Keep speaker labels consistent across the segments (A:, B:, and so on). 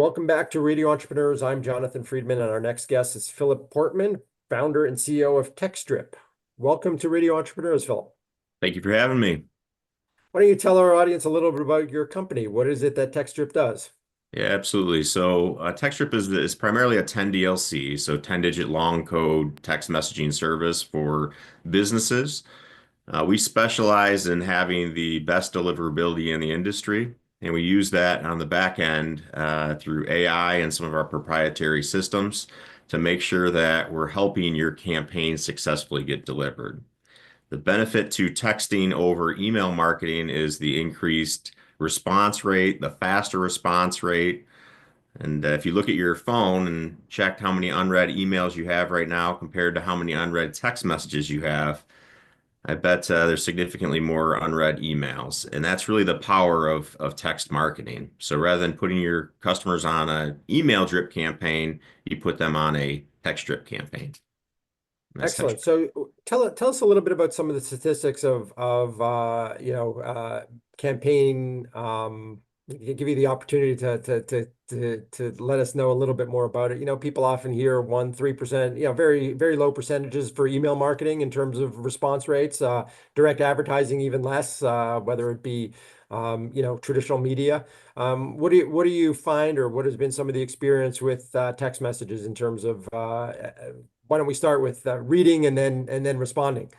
A: Welcome back to Radio Entrepreneurs. I'm Jonathan Freedman, and our next guest is Philip Portman, founder and CEO of TextDrip. Welcome to Radio Entrepreneurs, Philip.
B: Thank you for having me.
A: Why don't you tell our audience a little bit about your company? What is it that TextDrip does?
B: Yeah, absolutely. So, TextDrip is primarily a 10 DLC, so 10-digit long code text messaging service for businesses. We specialize in having the best deliverability in the industry, and we use that on the back end through AI and some of our proprietary systems to make sure that we're helping your campaign successfully get delivered. The benefit to texting over email marketing is the increased response rate, the faster response rate. And if you look at your phone and check how many unread emails you have right now compared to how many unread text messages you have, I bet there's significantly more unread emails. And that's really the power of text marketing. So rather than putting your customers on an email drip campaign, you put them on a text drip campaign. And that's text.
A: Excellent. So tell us a little bit about some of the statistics of campaign. Give you the opportunity to let us know a little bit more about it. You know, people often hear 1-3%, very, very low percentages for email marketing in terms of response rates, direct advertising even less, whether it be traditional media. What do you find, or what has been some of the experience with text messages in terms of why don't we start with reading and then responding?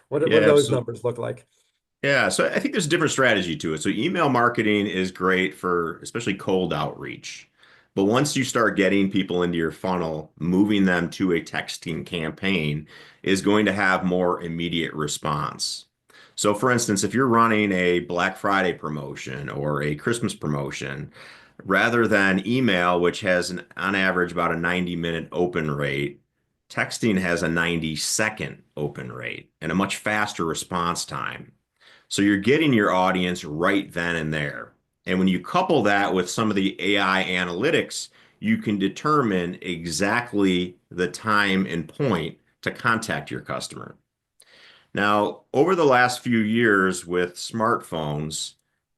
A: What do
B: Yeah,
A: those
B: absolutely.
A: numbers look like?
B: Yeah, so I think there's a different strategy to it. So email marketing is great for especially cold outreach. But once you start getting people into your funnel, moving them to a texting campaign is going to have more immediate response. So for instance, if you're running a Black Friday promotion or a Christmas promotion, rather than email, which has on average about a 90-minute open rate, texting has a 90-second open rate and a much faster response time. So you're getting your audience right then and there. And when you couple that with some of the AI analytics, you can determine exactly the time and point to contact your customer. Now, over the last few years with smartphones,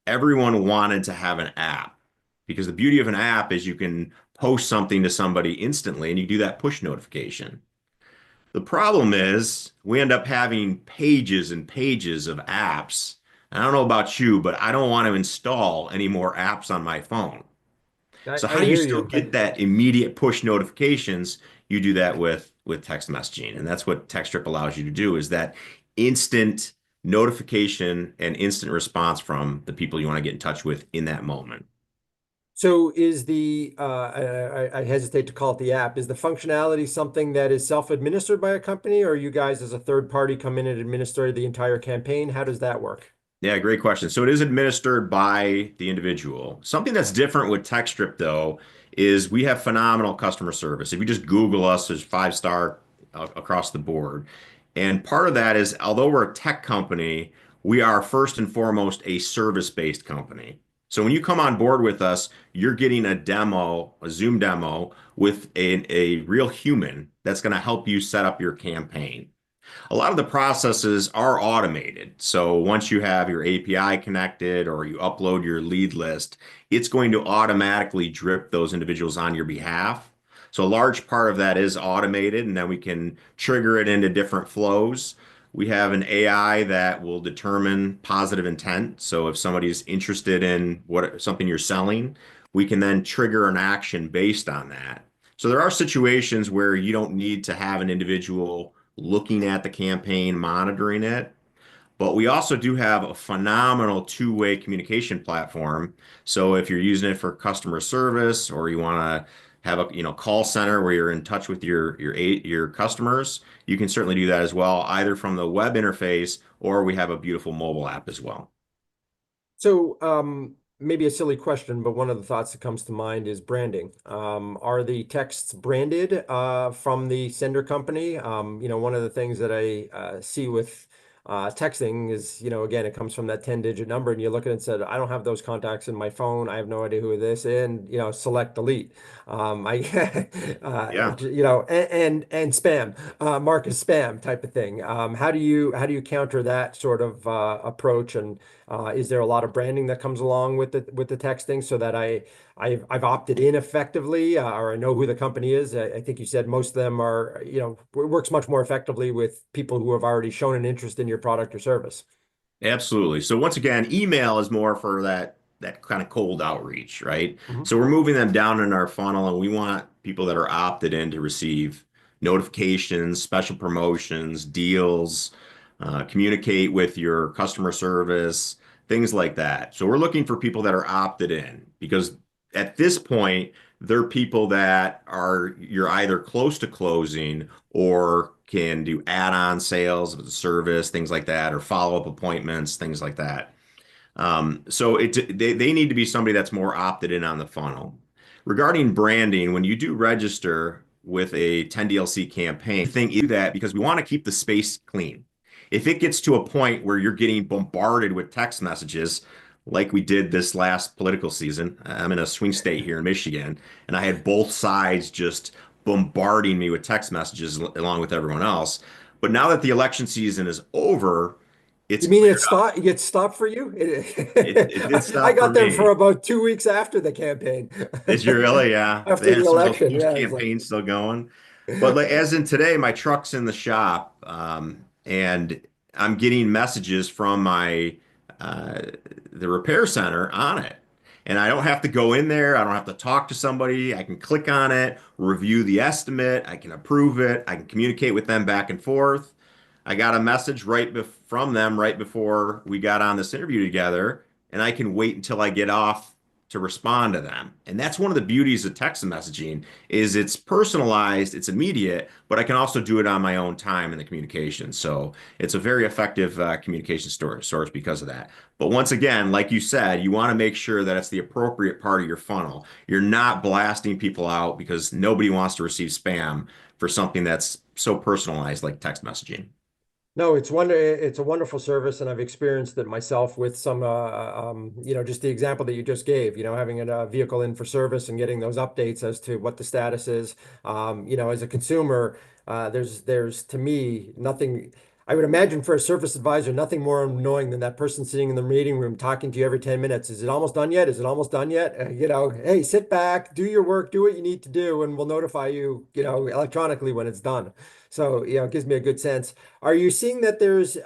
B: everyone wanted to have an app because the beauty of an app is you can post something to somebody instantly and you do that push notification. The problem is we end up having pages and pages of apps. I don't know about you, but I don't want to install any more apps on my phone. So
A: I
B: how do you
A: hear
B: still
A: you.
B: get that immediate push notifications? You do that with text messaging, and that's what TextStrip allows you to do is that instant notification and instant response from the people you want to get in touch with in that moment.
A: So is I hesitate to call it the app, is the functionality something that is self-administered by a company, or you guys as a third party come in and administer the entire campaign? How does that work?
B: Yeah, great question. So it is administered by the individual. Something that's different with TechStrip, though, is we have phenomenal customer service. If you just Google us, there's 5-star across the board. And part of that is, although we're a tech company, we are first and foremost a service-based company. So when you come on board with us, you're getting a demo, a Zoom demo with a real human that's going to help you set up your campaign. A lot of the processes are automated. So once you have your API connected or you upload your lead list, it's going to automatically drip those individuals on your behalf. So a large part of that is automated, and then we can trigger it into different flows. We have an AI that will determine positive intent. So if somebody's interested in something you're selling, we can then trigger an action based on that. So there are situations where you don't need to have an individual looking at the campaign, monitoring it. But we also do have a phenomenal two-way communication platform. So if you're using it for customer service or you want to have a call center where you're in touch with your customers, you can certainly do that as well, either from the web interface or we have a beautiful mobile app as well.
A: So, maybe a silly question, but one of the thoughts that comes to mind is branding. Are the texts branded from the sender company? One of the things that I see with texting is, again, it comes from that 10-digit number, and you look at it and said, I don't have those contacts in my phone. I have no idea who this is, and select delete. I,
B: Yeah.
A: and spam, mark as spam type of thing. How do you counter that sort of approach? And is there a lot of branding that comes along with the texting so that I've opted in effectively, or I know who the company is. I think you said most of them are, works much more effectively with people who have already shown an interest in your product or service.
B: Absolutely. So once again, email is more for that kind of cold outreach, right?
A: Mhm.
B: So we're moving them down in our funnel, and we want people that are opted in to receive notifications, special promotions, deals, communicate with your customer service, things like that. So we're looking for people that are opted in because at this point, they're people that are you're either close to closing or can do add-on sales of the service, things like that, or follow-up appointments, things like that. They need to be somebody that's more opted in on the funnel. Regarding branding, when you do register with a 10DLC campaign, think you do that because we want to keep the space clean. If it gets to a point where you're getting bombarded with text messages, like we did this last political season, I'm in a swing state here in Michigan, and I had both sides just bombarding me with text messages along with everyone else. But now that the election season is over, it's
A: You mean
B: cleared up.
A: it stopped for you?
B: It did
A: I
B: stop for
A: got them for
B: me.
A: about 2 weeks after the campaign.
B: Did you really? Yeah. They
A: After the
B: had some of
A: election.
B: those
A: Yeah, it's like
B: campaigns still going. But like, as in today, my truck's in the shop, and I'm getting messages from my uh, the repair center on it. And I don't have to go in there. I don't have to talk to somebody. I can click on it, review the estimate. I can approve it. I can communicate with them back and forth. I got a message from them right before we got on this interview together, and I can wait until I get off to respond to them. And that's one of the beauties of text messaging is it's personalized, it's immediate, but I can also do it on my own time in the communication. So it's a very effective communication source because of that. But once again, like you said, you want to make sure that it's the appropriate part of your funnel. You're not blasting people out because nobody wants to receive spam for something that's so personalized like text messaging.
A: no, it's a wonderful service, and I've experienced it myself with some, just the example that you just gave, having a vehicle in for service and getting those updates as to what the status is. As a consumer, there's to me nothing. I would imagine for a service advisor, nothing more annoying than that person sitting in the meeting room talking to you every 10 minutes. Is it almost done yet? Is it almost done yet? Hey, sit back, do your work, do what you need to do, and we'll notify you, electronically when it's done. So, it gives me a good sense. Are you seeing that there's a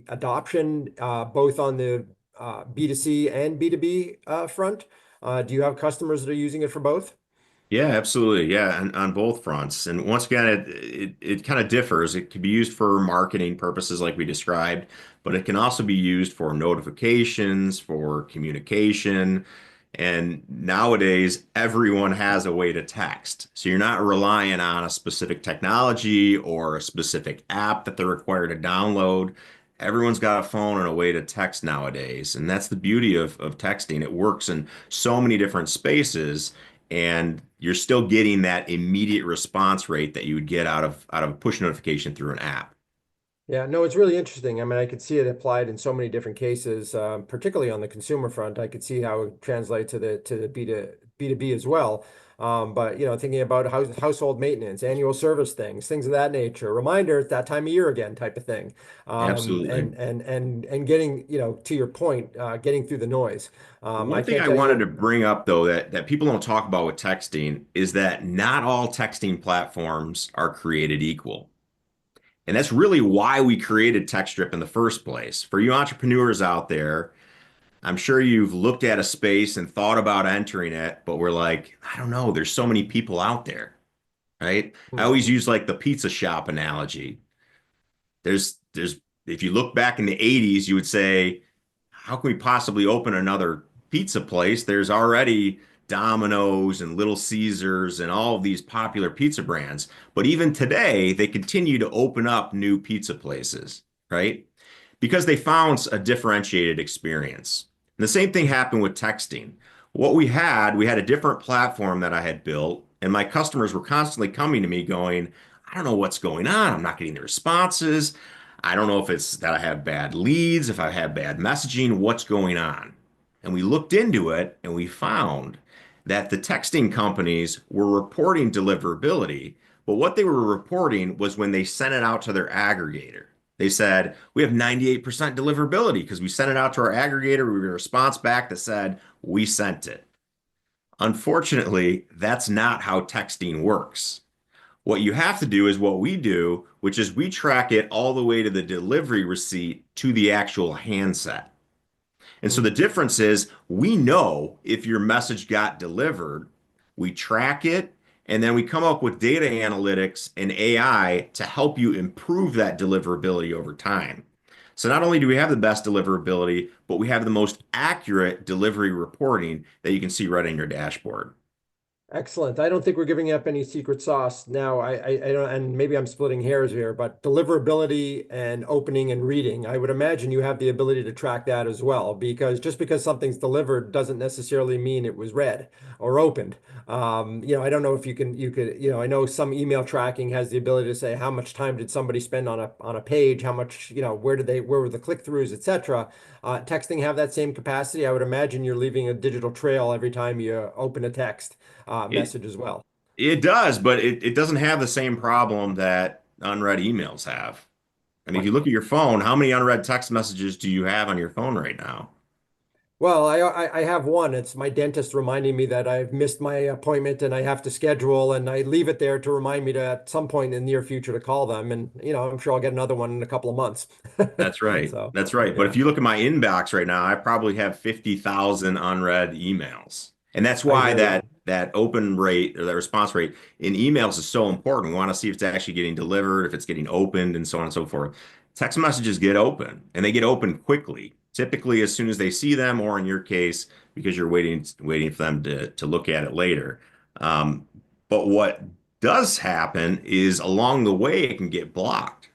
A: adoption both on the B2C and B2B front? Do you have customers that are using it for both?
B: Yeah, absolutely. Yeah, and on both fronts. And once again, it kind of differs. It can be used for marketing purposes like we described, but it can also be used for notifications, for communication. And nowadays, everyone has a way to text. So you're not relying on a specific technology or a specific app that they're required to download. Everyone's got a phone and a way to text nowadays. And that's the beauty of texting. It works in so many different spaces and you're still getting that immediate response rate that you would get out of a push notification through an app.
A: Yeah, no, it's really interesting. I mean, I could see it applied in so many different cases, particularly on the consumer front. I could see how it translates to the B2B as well. But thinking about household maintenance, annual service things of that nature. Reminder, it's that time of year again, type of thing.
B: Absolutely.
A: And getting, to your point, getting through the noise. I
B: One thing
A: can't
B: I
A: tell
B: wanted
A: you.
B: to bring up though that people don't talk about with texting is that not all texting platforms are created equal. And that's really why we created TextDrip in the first place. For you entrepreneurs out there, I'm sure you've looked at a space and thought about entering it, but we're like, I don't know, there's so many people out there, right? I always
A: Mhm.
B: use like the pizza shop analogy. There's if you look back in the 80s, you would say, how can we possibly open another pizza place? There's already Domino's and Little Caesars and all of these popular pizza brands. But even today, they continue to open up new pizza places, right? Because they found a differentiated experience. And the same thing happened with texting. We had a different platform that I had built, and my customers were constantly coming to me going, I don't know what's going on. I'm not getting the responses. I don't know if it's that I have bad leads, if I have bad messaging, what's going on. And we looked into it and we found that the texting companies were reporting deliverability, but what they were reporting was when they sent it out to their aggregator. They said, we have 98% deliverability because we sent it out to our aggregator. We got a response back that said, we sent it. Unfortunately, that's not how texting works. What you have to do is what we do, which is we track it all the way to the delivery receipt to the actual handset. And so the
A: Mm.
B: difference is we know if your message got delivered, we track it, and then we come up with data analytics and AI to help you improve that deliverability over time. So not only do we have the best deliverability, but we have the most accurate delivery reporting that you can see right in your dashboard.
A: Excellent. I don't think we're giving up any secret sauce now. I don't, and maybe I'm splitting hairs here, but deliverability and opening and reading, I would imagine you have the ability to track that as well, because just because something's delivered doesn't necessarily mean it was read or opened. I don't know if you could, I know some email tracking has the ability to say how much time did somebody spend on a page, how much, where were the click-throughs, etc. Texting have that same capacity. I would imagine you're leaving a digital trail every time you open a text
B: It
A: message as well.
B: it does, but it doesn't have the same problem that unread emails have. I mean, if
A: Right.
B: you look at your phone, how many unread text messages do you have on your phone right now?
A: Well, I have one. It's my dentist reminding me that I've missed my appointment and I have to schedule, and I leave it there to remind me to at some point in the near future to call them. And I'm sure I'll get another one in a couple of months.
B: That's right.
A: So,
B: That's right. But if
A: yeah,
B: you look at my inbox right now, I probably have 50,000 unread emails. And that's
A: I
B: why
A: hear you.
B: that open rate or that response rate in emails is so important. We want to see if it's actually getting delivered, if it's getting opened, and so on and so forth. Text messages get open and they get open quickly, typically as soon as they see them, or in your case, because you're waiting for them to look at it later. Um, but what does happen is along the way it can get blocked.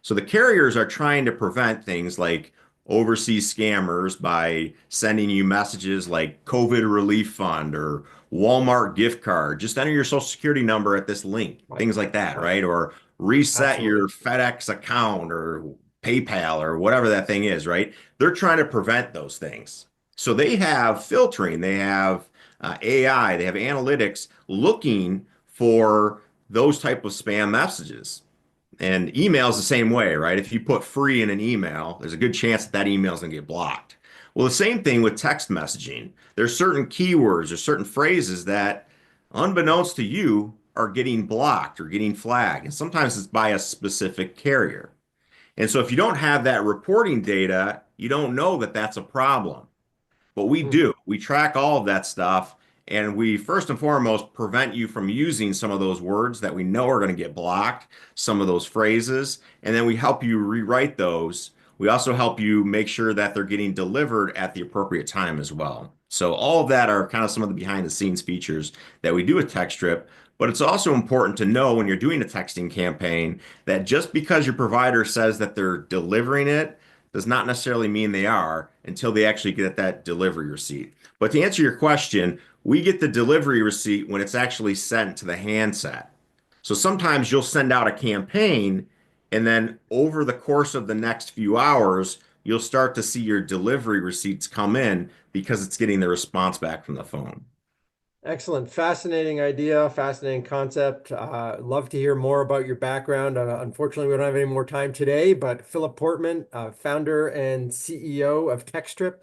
B: So the carriers are trying to prevent things like overseas scammers by sending you messages like COVID relief fund or Walmart gift card. Just enter your social security number at this link,
A: Right,
B: things like that,
A: right.
B: right? Or reset your
A: Absolutely.
B: FedEx account or PayPal or whatever that thing is, right? They're trying to prevent those things. So they have filtering, they have AI, they have analytics looking for those type of spam messages. And email is the same way, right? If you put free in an email, there's a good chance that that email is going to get blocked. Well, the same thing with text messaging. There's certain keywords or certain phrases that, unbeknownst to you, are getting blocked or getting flagged. And sometimes it's by a specific carrier. And so if you don't have that reporting data, you don't know that that's a problem. But we
A: Hmm.
B: do. We track all of that stuff. And we first and foremost prevent you from using some of those words that we know are going to get blocked, some of those phrases, and then we help you rewrite those. We also help you make sure that they're getting delivered at the appropriate time as well. So all of that are kind of some of the behind the scenes features that we do with TextStrip. But it's also important to know when you're doing a texting campaign that just because your provider says that they're delivering it does not necessarily mean they are until they actually get that delivery receipt. But to answer your question, we get the delivery receipt when it's actually sent to the handset. So sometimes you'll send out a campaign, and then over the course of the next few hours, you'll start to see your delivery receipts come in because it's getting the response back from the phone.
A: Excellent. Fascinating idea, fascinating concept. Love to hear more about your background. Unfortunately, we don't have any more time today, but Philip Portman, founder and CEO of TechStrip.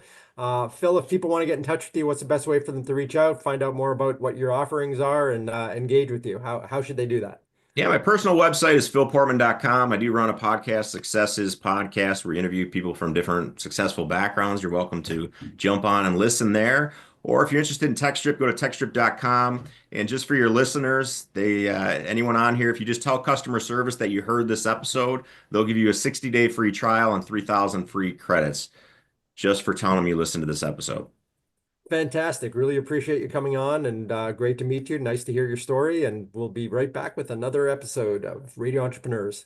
A: Phil, if people want to get in touch with you, what's the best way for them to reach out, find out more about what your offerings are, and engage with you? How should they do that?
B: Yeah, my personal website is philportman.com. I do run a podcast, Successes Podcast, where we interview people from different successful backgrounds. You're welcome to jump on and listen there. Or if you're interested in TechStrip, go to techstrip.com. And just for your listeners, anyone on here, if you just tell customer service that you heard this episode, they'll give you a 60-day free trial and 3,000 free credits just for telling them you listened to this episode.
A: Fantastic. Really appreciate you coming on and great to meet you. Nice to hear your story. And we'll be right back with another episode of Radio Entrepreneurs.